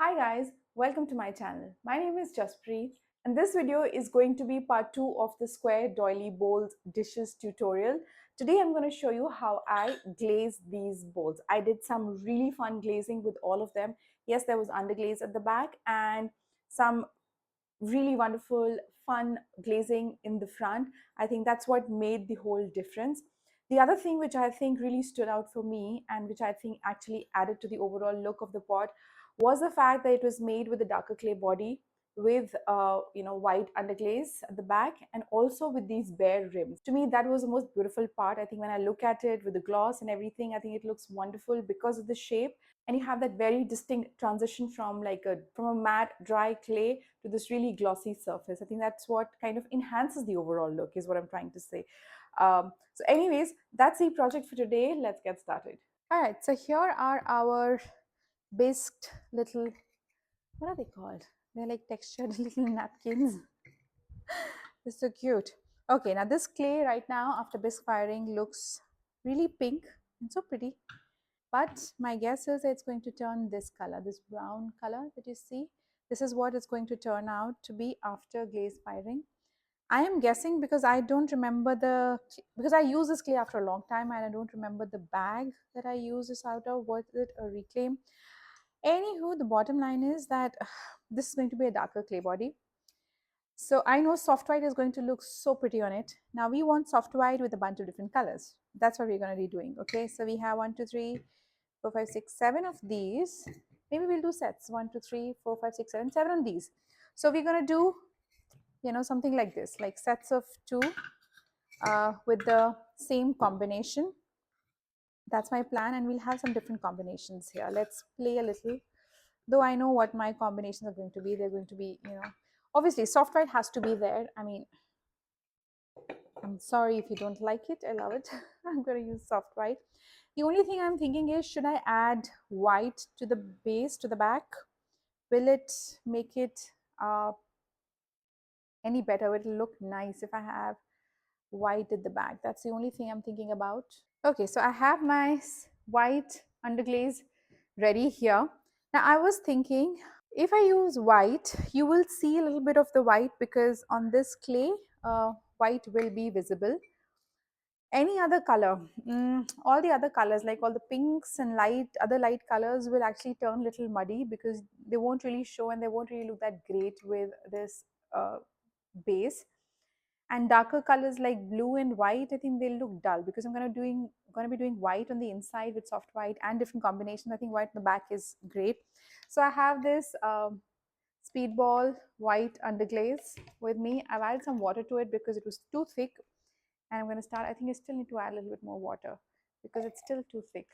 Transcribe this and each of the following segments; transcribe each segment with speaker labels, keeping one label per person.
Speaker 1: Hi guys, welcome to my channel. My name is Jaspreet and this video is going to be part 2 of the square doily bowls dishes tutorial. Today I'm going to show you how I glaze these bowls. I did some really fun glazing with all of them. Yes, there was underglaze at the back and some really wonderful fun glazing in the front. I think that's what made the whole difference. The other thing which I think really stood out for me and which I think actually added to the overall look of the pot was the fact that it was made with a darker clay body with white underglaze at the back and also with these bare rims. To me that was the most beautiful part. I think when I look at it with the gloss and everything, I think it looks wonderful because of the shape, and you have that very distinct transition from a matte dry clay to this really glossy surface. I think that's what kind of enhances the overall look is what I'm trying to say. So anyways, that's the project for today. Let's get started. All right, so here are our bisqued little, what are they called? They're like textured little napkins. They're so cute. Okay, now this clay right now after bisque firing looks really pink and so pretty. But my guess is it's going to turn this color, this brown color that you see. This is what it's going to turn out to be after glaze firing. I am guessing because I don't remember because I use this clay after a long time and I don't remember the bag that I use this out of. Was it a reclaim? Anywho, the bottom line is that this is going to be a darker clay body. So I know soft white is going to look so pretty on it. Now we want soft white with a bunch of different colors. That's what we're going to be doing. Okay, so we have 1, 2, 3, 4, 5, 6, 7 of these. Maybe we'll do sets 1, 2, 3, 4, 5, 6, 7, 7 on these. So we're going to do, something like this, like sets of 2 with the same combination. That's my plan, and we'll have some different combinations here. Let's play a little. Though I know what my combinations are going to be. They're going to be, obviously soft white has to be there. I mean, I'm sorry if you don't like it. I love it. I'm going to use soft white. The only thing I'm thinking is, should I add white to the base, to the back? Will it make it any better? Will it look nice if I have white at the back? That's the only thing I'm thinking about. Okay, so I have my white underglaze ready here. Now I was thinking, if I use white, you will see a little bit of the white because on this clay, white will be visible. Any other color, all the other colors, like all the pinks and other light colors, will actually turn a little muddy because they won't really show and they won't really look that great with this base. And darker colors like blue and white, I think they'll look dull because I'm going to be doing white on the inside with soft white and different combinations. I think white in the back is great. So I have this speedball white underglaze with me. I've added some water to it because it was too thick, and I'm going to start. I think I still need to add a little bit more water because it's still too thick.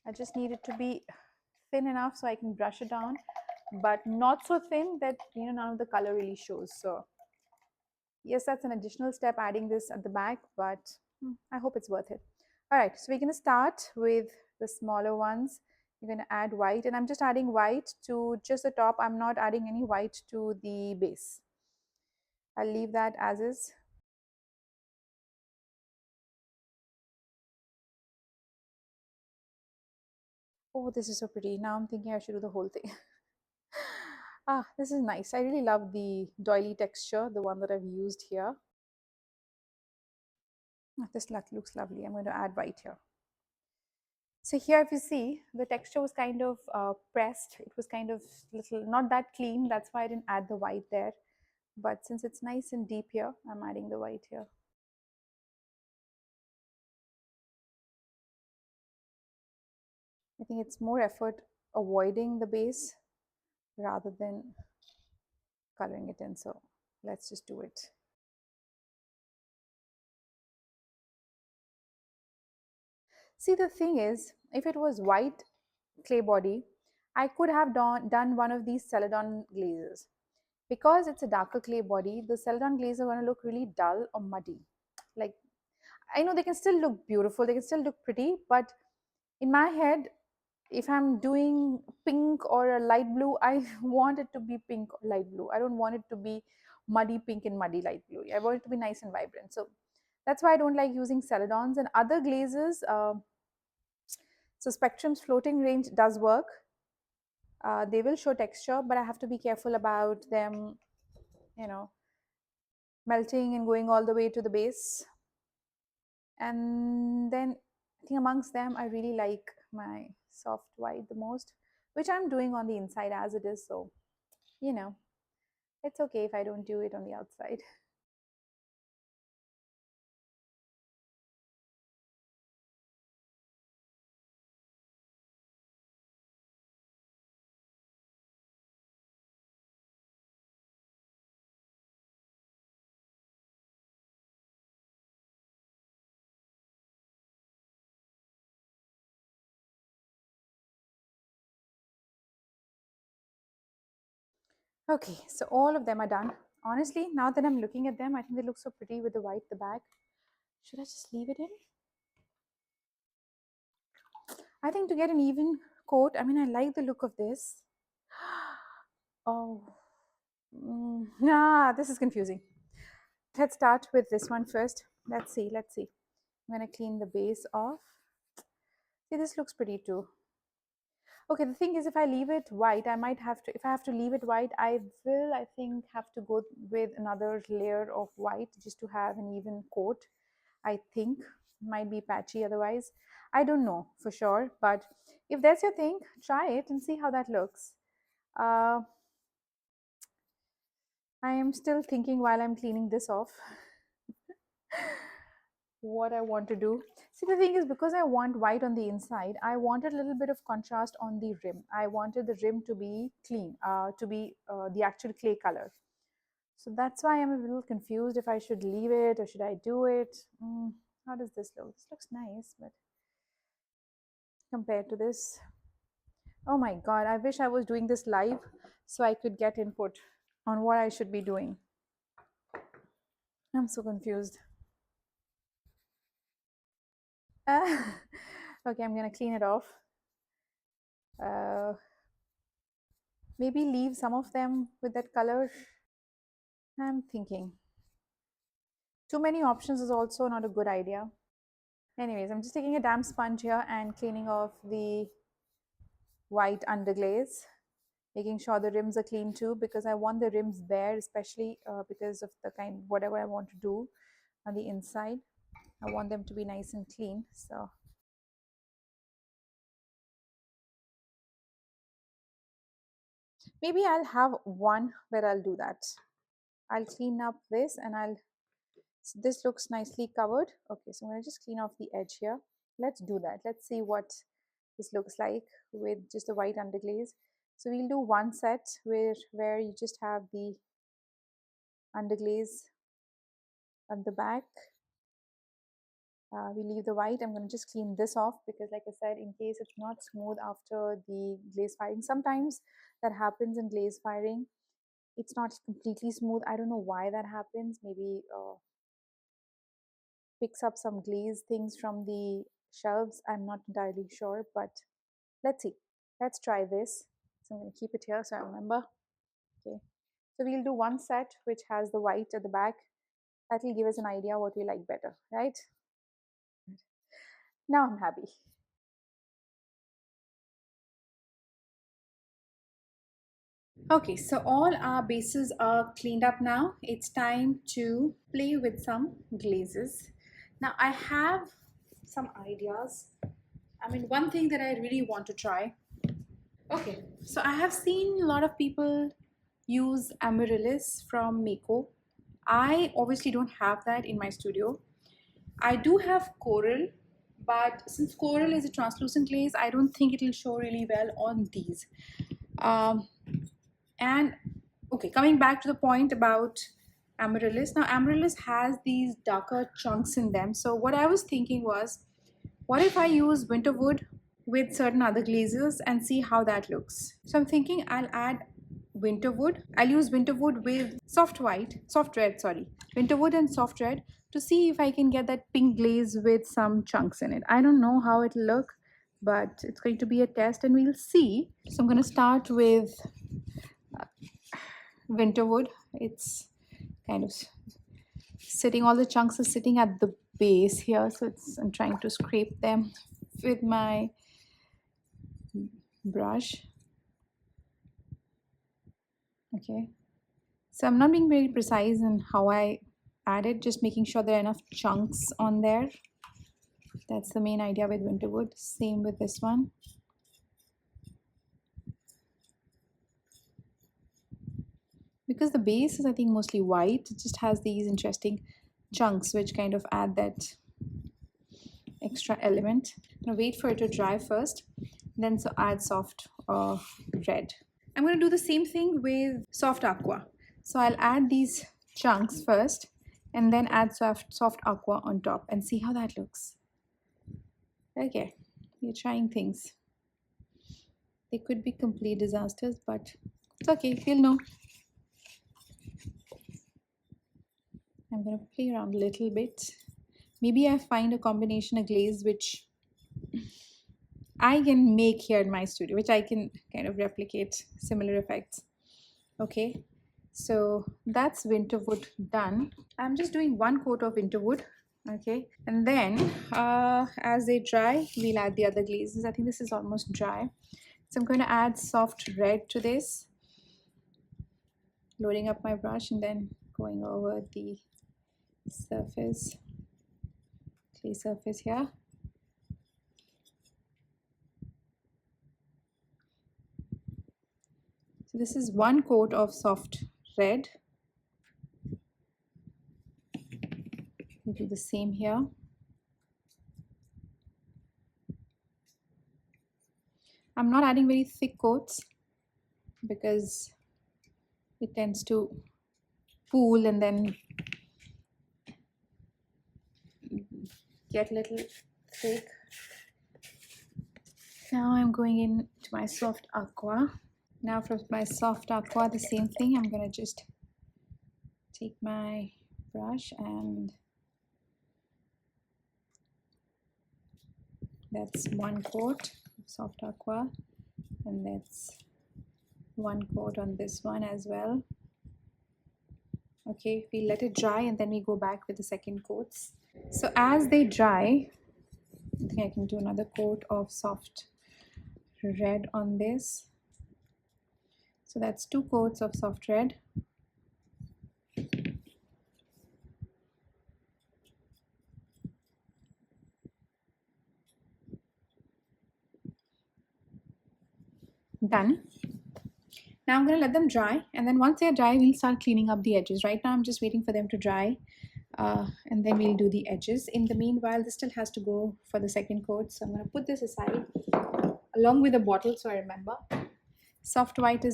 Speaker 1: I just need it to be thin enough so I can brush it down, but not so thin that none of the color really shows. So yes, that's an additional step, adding this at the back, but I hope it's worth it. All right, so we're going to start with the smaller ones. You're going to add white, and I'm just adding white to just the top. I'm not adding any white to the base. I'll leave that as is. Oh, this is so pretty. Now I'm thinking I should do the whole thing. Ah, this is nice. I really love the doily texture, the one that I've used here. This looks lovely. I'm going to add white here. So here, if you see, the texture was kind of pressed. It was kind of little, not that clean. That's why I didn't add the white there. But since it's nice and deep here, I'm adding the white here. I think it's more effort avoiding the base rather than coloring it in. So let's just do it. See, the thing is, if it was white clay body, I could have done one of these Celadon glazes. Because it's a darker clay body, the Celadon glaze are going to look really dull or muddy. Like, I know they can still look beautiful, they can still look pretty, but in my head, if I'm doing pink or a light blue, I want it to be pink or light blue. I don't want it to be muddy pink and muddy light blue. I want it to be nice and vibrant. So that's why I don't like using Celadons and other glazes. So Spectrum's floating range does work. They will show texture, but I have to be careful about them, you know, melting and going all the way to the base. And then I think amongst them, I really like my soft white the most, which I'm doing on the inside as it is. So, you know, it's okay if I don't do it on the outside. Okay, so all of them are done. Honestly, now that I'm looking at them, I think they look so pretty with the white at the back. Should I just leave it in? I think to get an even coat, I mean, I like the look of this. Oh, this is confusing. Let's start with this one first. Let's see, let's see. I'm gonna clean the base off. See, this looks pretty too. Okay, the thing is, if I leave it white, I might have to, if I have to leave it white, I will, I think, have to go with another layer of white just to have an even coat. I think might be patchy otherwise. I don't know for sure, but if that's your thing, try it and see how that looks. Uh, I am still thinking while I'm cleaning this off what I want to do. See, the thing is, because I want white on the inside, I wanted a little bit of contrast on the rim. I wanted the rim to be clean, to be the actual clay color. So that's why I'm a little confused if I should leave it or should I do it. How does this look? This looks nice, but compared to this, oh my god, I wish I was doing this live so I could get input on what I should be doing. I'm so confused. Okay, I'm gonna clean it off. Uh, Maybe leave some of them with that color. I'm thinking. Too many options is also not a good idea. Anyways, I'm just taking a damp sponge here and cleaning off the white underglaze, making sure the rims are clean too, because I want the rims bare, especially because of the kind, whatever I want to do on the inside. I want them to be nice and clean. So maybe I'll have one where I'll do that. I'll clean up this and I'll, so this looks nicely covered. Okay, so I'm going to just clean off the edge here. Let's do that. Let's see what this looks like with just the white underglaze. So we'll do one set where you just have the underglaze at the back. We leave the white. I'm going to just clean this off because, like I said, in case it's not smooth after the glaze firing, sometimes that happens in glaze firing. It's not completely smooth. I don't know why that happens. Maybe picks up some glaze things from the shelves. I'm not entirely sure, but let's see. Let's try this. So I'm going to keep it here so I remember. Okay. So we'll do one set which has the white at the back. That will give us an idea what we like better, right? Now I'm happy. Okay, so all our bases are cleaned up now. It's time to play with some glazes. Now I have some ideas. I mean, one thing that I really want to try. Okay, so I have seen a lot of people use amaryllis from Mako. I obviously don't have that in my studio. I do have coral, but since coral is a translucent glaze, I don't think it will show really well on these. Um, and okay, coming back to the point about amaryllis. Now, amaryllis has these darker chunks in them. So what I was thinking was, what if I use winterwood with certain other glazes and see how that looks? So I'm thinking I'll add winterwood. I'll use winterwood with soft red, sorry. Winterwood and soft red to see if I can get that pink glaze with some chunks in it. I don't know how it'll look, but it's going to be a test and we'll see. So I'm going to start with winterwood. It's kind of sitting, all the chunks are sitting at the base here, so I'm trying to scrape them with my brush. Okay, so I'm not being very precise in how I add it, just making sure there are enough chunks on there. That's the main idea with winter wood. Same with this one. Because the base is, I think, mostly white, it just has these interesting chunks which kind of add that extra element. Now wait for it to dry first, then so add soft red. I'm going to do the same thing with soft aqua. So I'll add these chunks first and then add soft aqua on top and see how that looks. Okay, we're trying things. They could be complete disasters, but it's okay, we'll know. I'm going to play around a little bit. Maybe I find a combination of glaze which I can make here in my studio, which I can kind of replicate similar effects. Okay, so that's winter wood done. I'm just doing one coat of winter wood. Okay, and then as they dry, we'll add the other glazes. I think this is almost dry. So I'm going to add soft red to this, loading up my brush and then going over the surface, clay surface here. So this is one coat of soft red. We do the same here. I'm not adding very thick coats because it tends to pool and then get a little thick. Now I'm going into my soft aqua. Now for my soft aqua, the same thing. I'm going to just take my brush and that's one coat of soft aqua, and that's one coat on this one as well. Okay, we let it dry and then we go back with the second coats. So as they dry, I think I can do another coat of soft red on this. So that's two coats of soft red. Done. Now I'm going to let them dry, and then once they're dry, we'll start cleaning up the edges. Right now I'm just waiting for them to dry, and then we'll do the edges. In the meanwhile, this still has to go for the second coat, so I'm going to put this aside along with a bottle so I remember. Soft red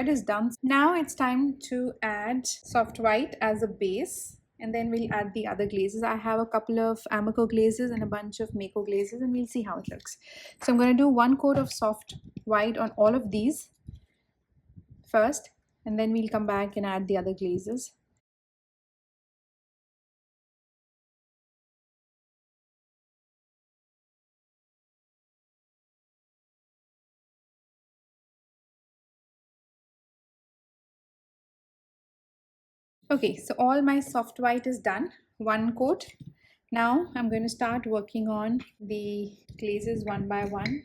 Speaker 1: is done. Now it's time to add soft white as a base, and then we'll add the other glazes. I have a couple of Amoco glazes and a bunch of Amoco glazes, and we'll see how it looks. So I'm going to do one coat of soft white on all of these first, and then we'll come back and add the other glazes. Okay, so all my soft white is done, one coat. Now I'm going to start working on the glazes one by one.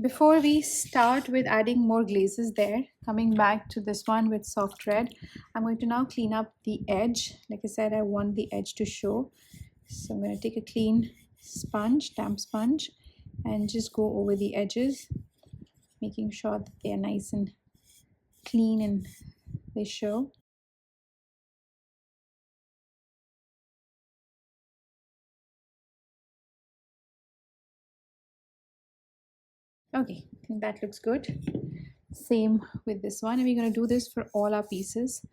Speaker 1: Before we start with adding more glazes there, coming back to this one with soft red, I'm going to now clean up the edge. Like I said, I want the edge to show. So I'm going to take a clean sponge, damp sponge, and just go over the edges, making sure that they are nice and clean and they show. Okay, I think that looks good. Same with this one, and we're going to do this for all our pieces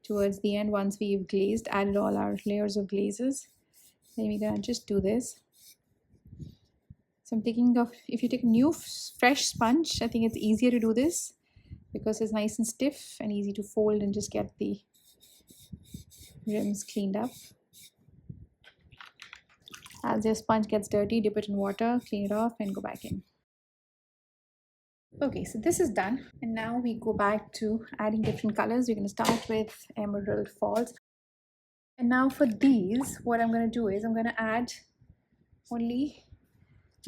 Speaker 1: towards the end. Once we've glazed, added all our layers of glazes, then we're going to just do this. So I'm thinking of, if you take a new fresh sponge, I think it's easier to do this because it's nice and stiff and easy to fold and just get the rims cleaned up. As your sponge gets dirty, dip it in water, clean it off, and go back in. Okay, so this is done, and now we go back to adding different colors. We're going to start with Emerald Falls. And now for these, what I'm going to do is I'm going to add only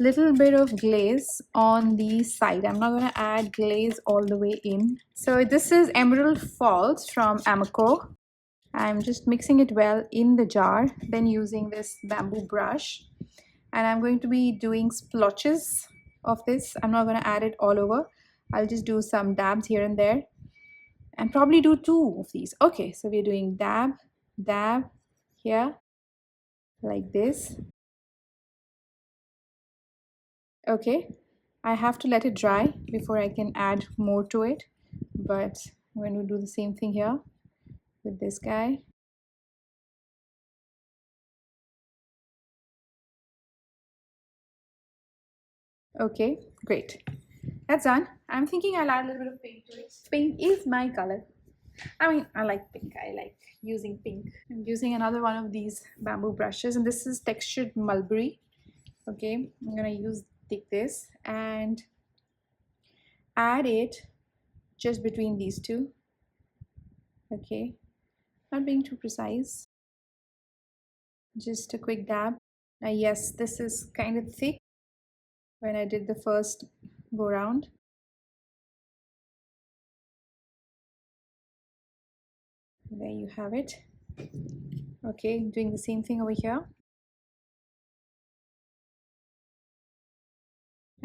Speaker 1: little bit of glaze on the side. I'm not going to add glaze all the way in. So this is Emerald Falls from Amoco. I'm just mixing it well in the jar, then using this bamboo brush. And I'm going to be doing splotches of this. I'm not going to add it all over. I'll just do some dabs here and there and probably do 2 of these. Okay, so we're doing dab, dab here like this. Okay, I have to let it dry before I can add more to it, but I'm going to do the same thing here with this guy. Okay, great. That's done. I'm thinking I'll add a little bit of pink to it. Pink is my color. I mean, I like pink. I like using pink. I'm using another one of these bamboo brushes, and this is textured mulberry. Okay, I'm gonna take this and add it just between these two. Okay, not being too precise. Just a quick dab. Yes, this is kind of thick when I did the first go round. There you have it. Okay, doing the same thing over here.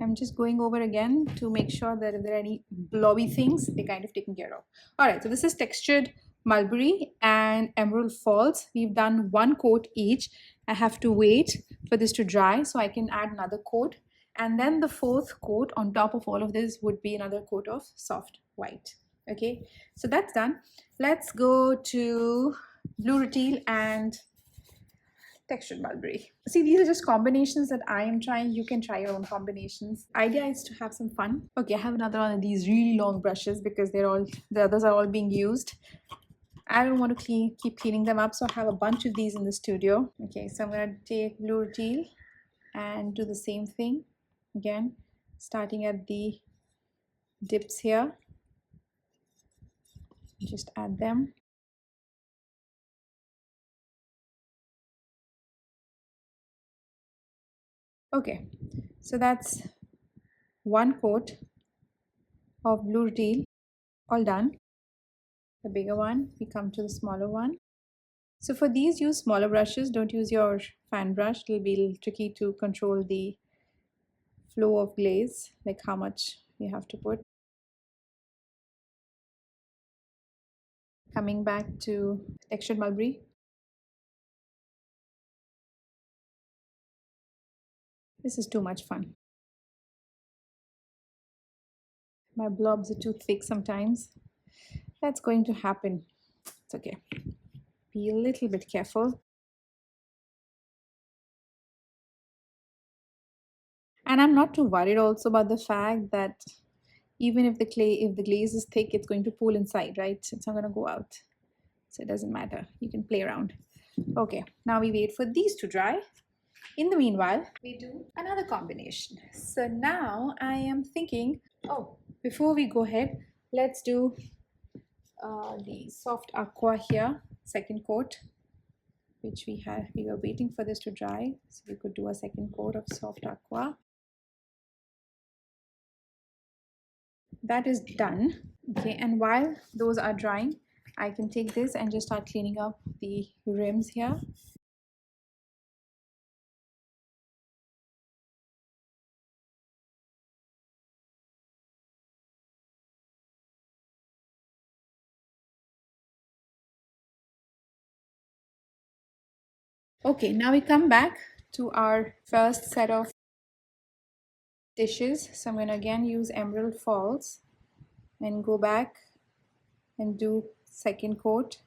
Speaker 1: I'm just going over again to make sure that if there are any blobby things, they're kind of taken care of. All right, so this is textured mulberry and emerald falls. We've done 1 coat each. I have to wait for this to dry so I can add another coat. And then the 4th coat on top of all of this would be another coat of soft white. Okay, so that's done. Let's go to blue rutile and textured mulberry. See, these are just combinations that I am trying. You can try your own combinations. Idea is to have some fun. Okay, I have another one of these really long brushes because the others are all being used. I don't want to keep cleaning them up, so I have a bunch of these in the studio. Okay, so I'm going to take blue rutile and do the same thing again, starting at the dips here. Just add them. Okay, so that's 1 coat of blue rutile all done. The bigger one, we come to the smaller one. So for these, use smaller brushes. Don't use your fan brush. It'll be a little tricky to control the flow of glaze, like how much you have to put. Coming back to textured mulberry. This is too much fun. My blobs are too thick sometimes. That's going to happen. It's okay. Be a little bit careful. And I'm not too worried also about the fact that even if the glaze is thick, it's going to pool inside, right? It's not going to go out. So it doesn't matter. You can play around. Okay, now we wait for these to dry. In the meanwhile, we do another combination. So now I am thinking, oh, before we go ahead, let's do the soft aqua here, 2nd coat, which we were waiting for this to dry. So we could do a 2nd coat of soft aqua. That is done. Okay, and while those are drying, I can take this and just start cleaning up the rims here. Okay, now we come back to our first set of dishes. So I'm going to again use Emerald Falls and go back and do 2nd coat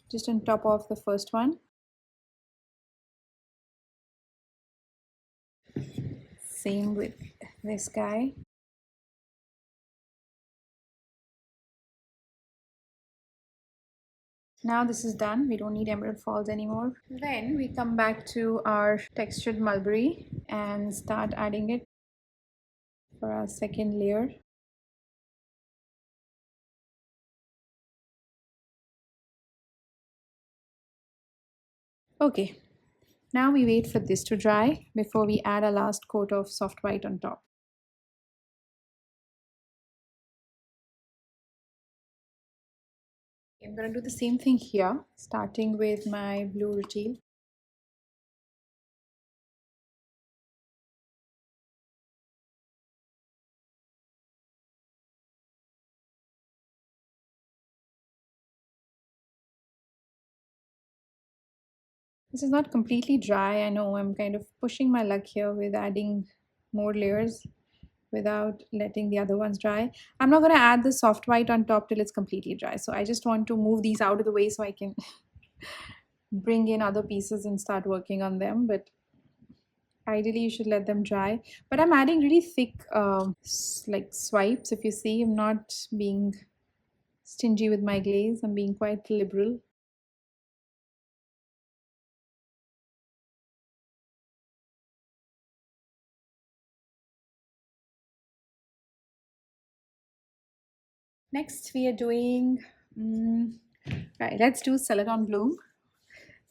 Speaker 1: just on top of the first one. Same with this guy. Now this is done. We don't need Emerald Falls anymore. Then we come back to our textured mulberry and start adding it for our 2nd layer. Okay, Now we wait for this to dry before we add a last coat of soft white on top. I'm going to do the same thing here, starting with my blue rutile. This is not completely dry. I know I'm kind of pushing my luck here with adding more layers without letting the other ones dry. I'm not going to add the soft white on top till it's completely dry. So I just want to move these out of the way so I can bring in other pieces and start working on them. But ideally you should let them dry. But I'm adding really thick like swipes. If you see, I'm not being stingy with my glaze. I'm being quite liberal. Next we are doing right, let's do Celadon bloom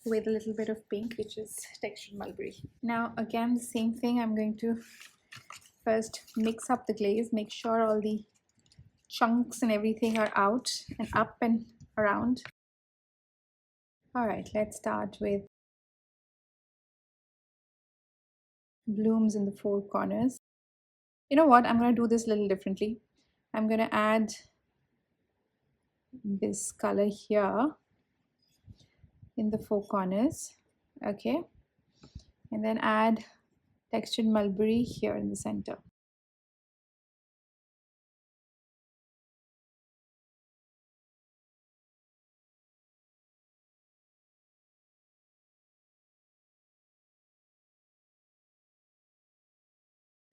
Speaker 1: with a little bit of pink, which is textured mulberry. Now again, the same thing. I'm going to first mix up the glaze, make sure all the chunks and everything are out and up and around. All right, let's start with blooms in the four corners. You know what? I'm going to do this a little differently. I'm going to add this color here in the four corners. Okay. And then add textured mulberry here in the center.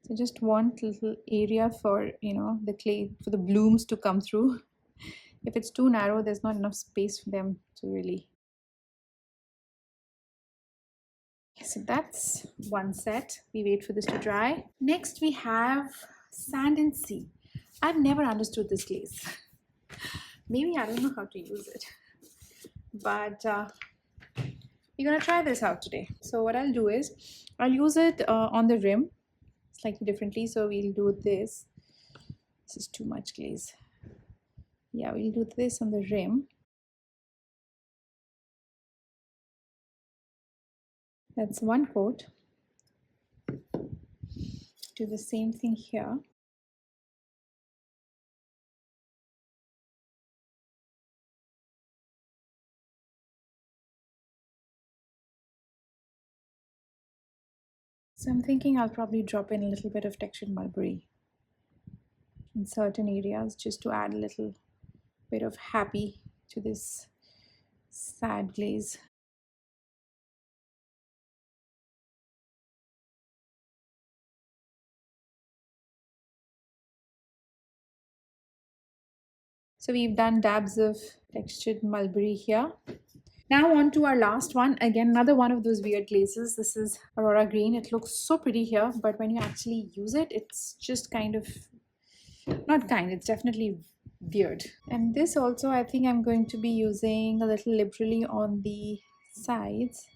Speaker 1: So just want little area for, the clay, for the blooms to come through. If it's too narrow, there's not enough space for them to really. So that's one set. We wait for this to dry. Next we have sand and sea. I've never understood this glaze. Maybe I don't know how to use it. But we're gonna try this out today. So what I'll do is, I'll use it on the rim slightly differently. So we'll do this. This is too much glaze. Yeah, we'll do this on the rim. That's one coat. Do the same thing here. So I'm thinking I'll probably drop in a little bit of textured mulberry in certain areas just to add a little bit of happy to this sad glaze. So we've done dabs of textured mulberry here. Now on to our last one. Again, another one of those weird glazes. This is Aurora Green. It looks so pretty here, but when you actually use it, it's just kind of, not kind, it's definitely weird. And this also, I think I'm going to be using a little liberally on the sides.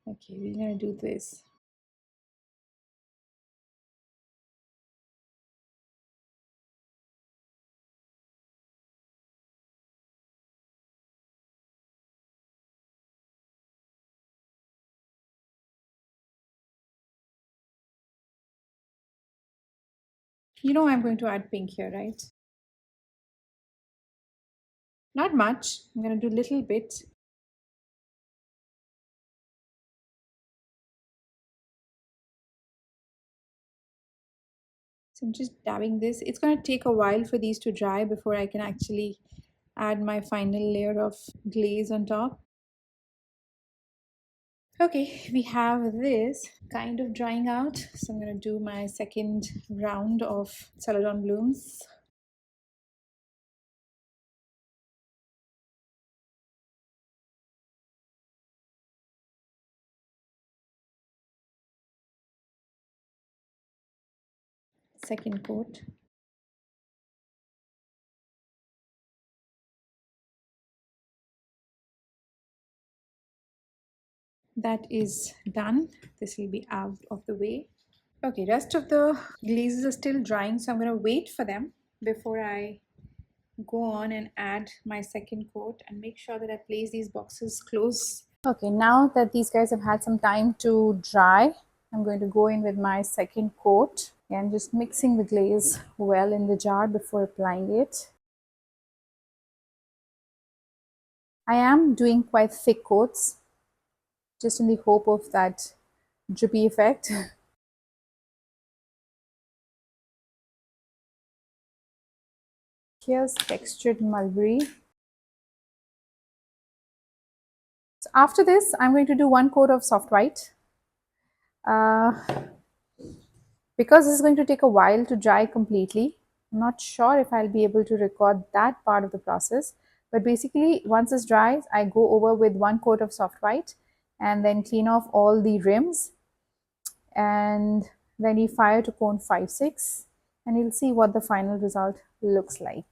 Speaker 1: Okay, we're gonna do this. You know I'm going to add pink here, right? Not much. I'm going to do a little bit. So I'm just dabbing this. It's going to take a while for these to dry before I can actually add my final layer of glaze on top. Okay, we have this kind of drying out. So I'm going to do my second round of Celadon blooms. Second coat. that is done. This will be out of the way. Okay, rest of the glazes are still drying, so I'm going to wait for them before I go on and add my second coat and make sure that I place these boxes close. Okay, now that these guys have had some time to dry, I'm going to go in with my second coat and just mixing the glaze well in the jar before applying it. I am doing quite thick coats just in the hope of that drippy effect. Here's textured mulberry. So after this, I'm going to do one coat of soft white. Uh, because this is going to take a while to dry completely, I'm not sure if I'll be able to record that part of the process. But basically, once this dries, I go over with one coat of soft white and then clean off all the rims. And then we fire to cone 5-6 and you'll see what the final result looks like.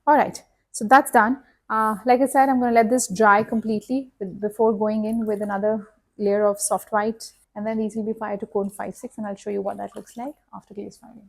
Speaker 1: All right, so that's done. Like I said, I'm going to let this dry completely before going in with another layer of soft white, and then these will be fired to cone 5-6, and I'll show you what that looks like after glaze firing.